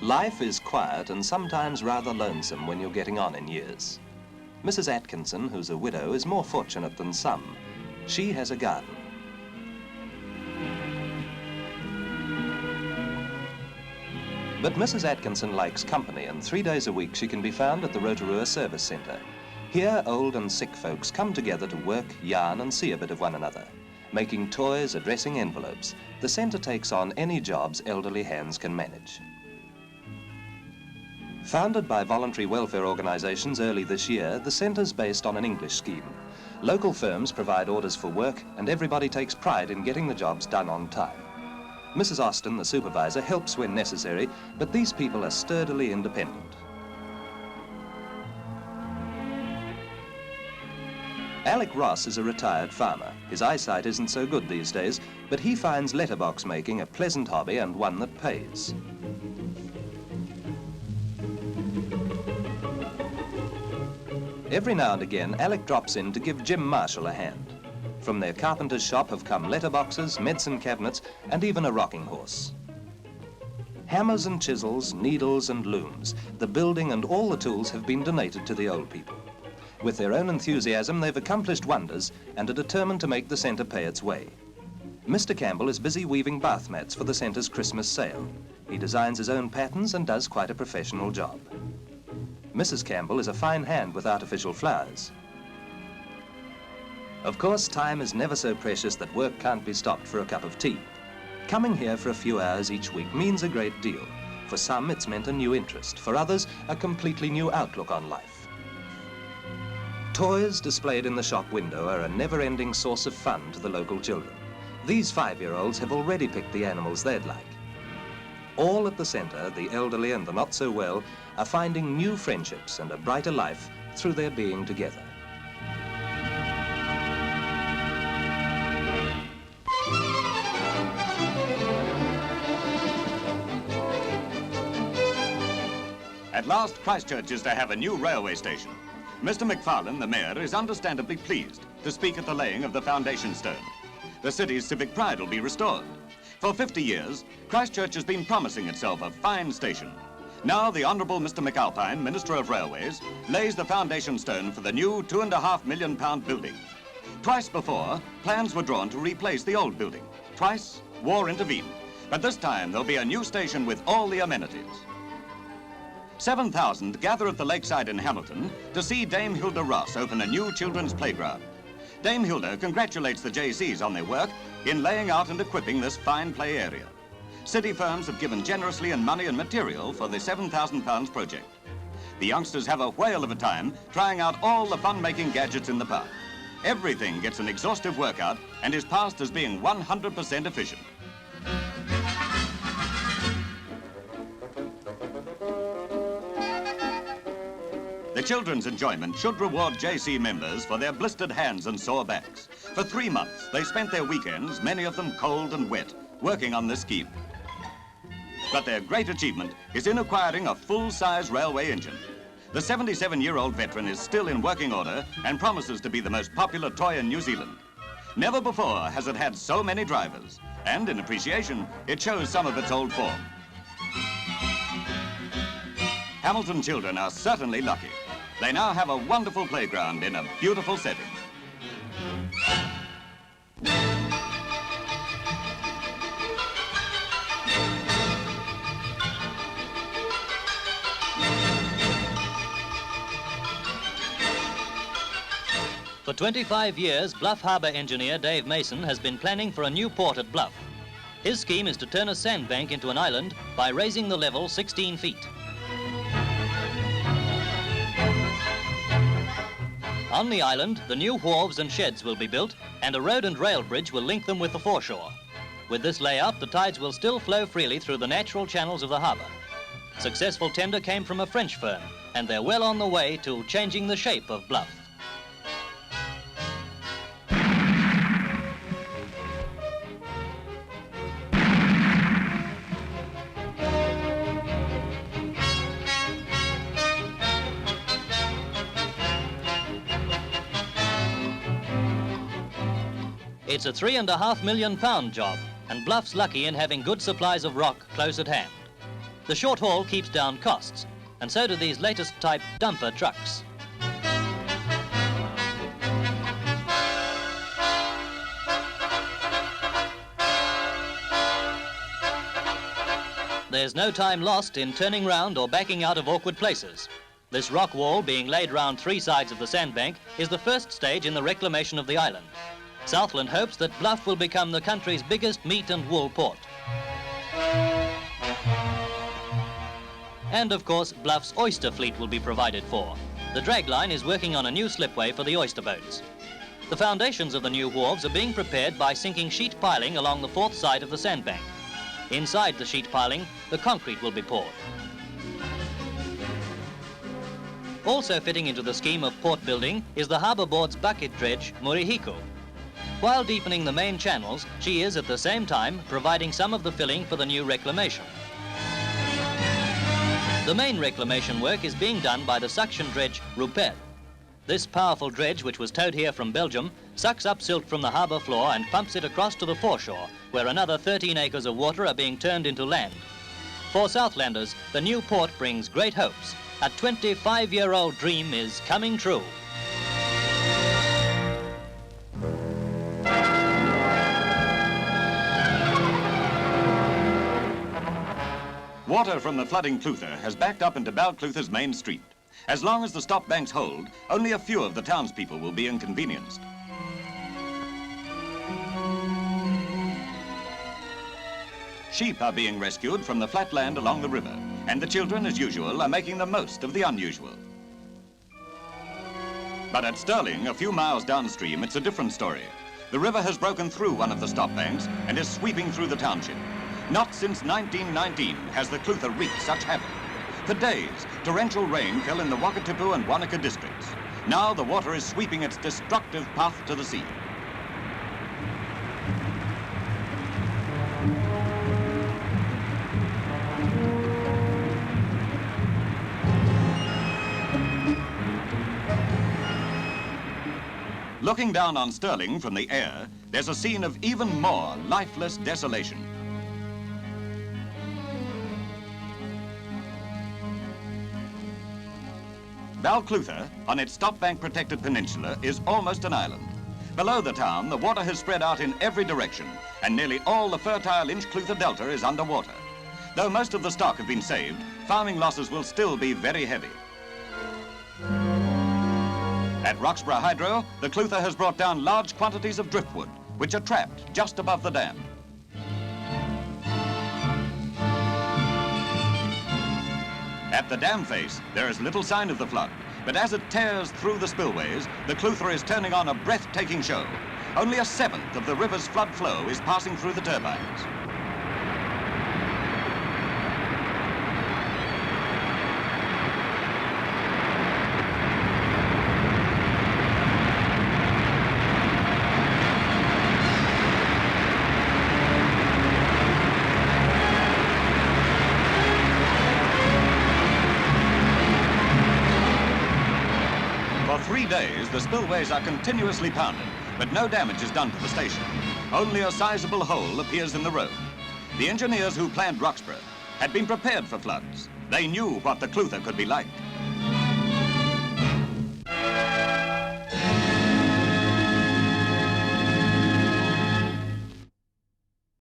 Life is quiet and sometimes rather lonesome when you're getting on in years. Mrs. Atkinson, who's a widow, is more fortunate than some. She has a garden. But Mrs. Atkinson likes company, and 3 days a week she can be found at the Rotorua Service Centre. Here, old and sick folks come together to work, yarn and see a bit of one another. Making toys, addressing envelopes, the centre takes on any jobs elderly hands can manage. Founded by voluntary welfare organisations early this year, the centre's based on an English scheme. Local firms provide orders for work, and everybody takes pride in getting the jobs done on time. Mrs. Austin, the supervisor, helps when necessary, but these people are sturdily independent. Alec Ross is a retired farmer. His eyesight isn't so good these days, but he finds letterbox making a pleasant hobby and one that pays. Every now and again, Alec drops in to give Jim Marshall a hand. From their carpenter's shop have come letterboxes, medicine cabinets, and even a rocking horse. Hammers and chisels, needles and looms, the building and all the tools have been donated to the old people. With their own enthusiasm, they've accomplished wonders and are determined to make the centre pay its way. Mr. Campbell is busy weaving bath mats for the centre's Christmas sale. He designs his own patterns and does quite a professional job. Mrs. Campbell is a fine hand with artificial flowers. Of course, time is never so precious that work can't be stopped for a cup of tea. Coming here for a few hours each week means a great deal. For some, it's meant a new interest. For others, a completely new outlook on life. Toys displayed in the shop window are a never-ending source of fun to the local children. These 5-year-olds have already picked the animals they'd like. All at the centre, the elderly and the not-so-well, are finding new friendships and a brighter life through their being together. At last, Christchurch is to have a new railway station. Mr. McFarlane, the mayor, is understandably pleased to speak at the laying of the foundation stone. The city's civic pride will be restored. For 50 years, Christchurch has been promising itself a fine station. Now the Honourable Mr. McAlpine, Minister of Railways, lays the foundation stone for the new £2.5 million building. Twice before, plans were drawn to replace the old building. Twice, war intervened. But this time, there'll be a new station with all the amenities. 7,000 gather at the lakeside in Hamilton to see Dame Hilda Ross open a new children's playground. Dame Hilda congratulates the JCs on their work in laying out and equipping this fine play area. City firms have given generously in money and material for the £7,000 project. The youngsters have a whale of a time trying out all the fun-making gadgets in the park. Everything gets an exhaustive workout and is passed as being 100% efficient. The children's enjoyment should reward JC members for their blistered hands and sore backs. For 3 months, they spent their weekends, many of them cold and wet, working on this scheme. But their great achievement is in acquiring a full-size railway engine. The 77-year-old veteran is still in working order and promises to be the most popular toy in New Zealand. Never before has it had so many drivers, and in appreciation, it shows some of its old form. Hamilton children are certainly lucky. They now have a wonderful playground in a beautiful setting. For 25 years, Bluff Harbour engineer Dave Mason has been planning for a new port at Bluff. His scheme is to turn a sandbank into an island by raising the level 16 feet. On the island, the new wharves and sheds will be built, and a road and rail bridge will link them with the foreshore. With this layout, the tides will still flow freely through the natural channels of the harbour. Successful tender came from a French firm, and they're well on the way to changing the shape of Bluff. It's a £3.5 million job, and Bluff's lucky in having good supplies of rock close at hand. The short haul keeps down costs, and so do these latest type dumper trucks. There's no time lost in turning round or backing out of awkward places. This rock wall, being laid round 3 sides of the sandbank, is the first stage in the reclamation of the island. Southland hopes that Bluff will become the country's biggest meat and wool port. And of course, Bluff's oyster fleet will be provided for. The dragline is working on a new slipway for the oyster boats. The foundations of the new wharves are being prepared by sinking sheet piling along the 4th side of the sandbank. Inside the sheet piling, the concrete will be poured. Also fitting into the scheme of port building is the Harbour Board's bucket dredge, Murihiko. While deepening the main channels, she is at the same time providing some of the filling for the new reclamation. The main reclamation work is being done by the suction dredge, Rupel. This powerful dredge, which was towed here from Belgium, sucks up silt from the harbour floor and pumps it across to the foreshore, where another 13 acres of water are being turned into land. For Southlanders, the new port brings great hopes. A 25-year-old dream is coming true. Water from the flooding Clutha has backed up into Balclutha's main street. As long as the stop banks hold, only a few of the townspeople will be inconvenienced. Sheep are being rescued from the flat land along the river, and the children, as usual, are making the most of the unusual. But at Stirling, a few miles downstream, it's a different story. The river has broken through one of the stop banks and is sweeping through the township. Not since 1919 has the Clutha wreaked such havoc. For days, torrential rain fell in the Wakatipu and Wanaka districts. Now the water is sweeping its destructive path to the sea. Looking down on Stirling from the air, there's a scene of even more lifeless desolation. Balclutha, on its stop-bank protected peninsula, is almost an island. Below the town, the water has spread out in every direction, and nearly all the fertile Inch-Clutha Delta is underwater. Though most of the stock have been saved, farming losses will still be very heavy. At Roxburgh Hydro, the Clutha has brought down large quantities of driftwood, which are trapped just above the dam. At the dam face, there is little sign of the flood, but as it tears through the spillways, the Clutha is turning on a breathtaking show. Only a 1/7 of the river's flood flow is passing through the turbines. For 3 days, the spillways are continuously pounded, but no damage is done to the station. Only a sizable hole appears in the road. The engineers who planned Roxburgh had been prepared for floods. They knew what the Clutha could be like.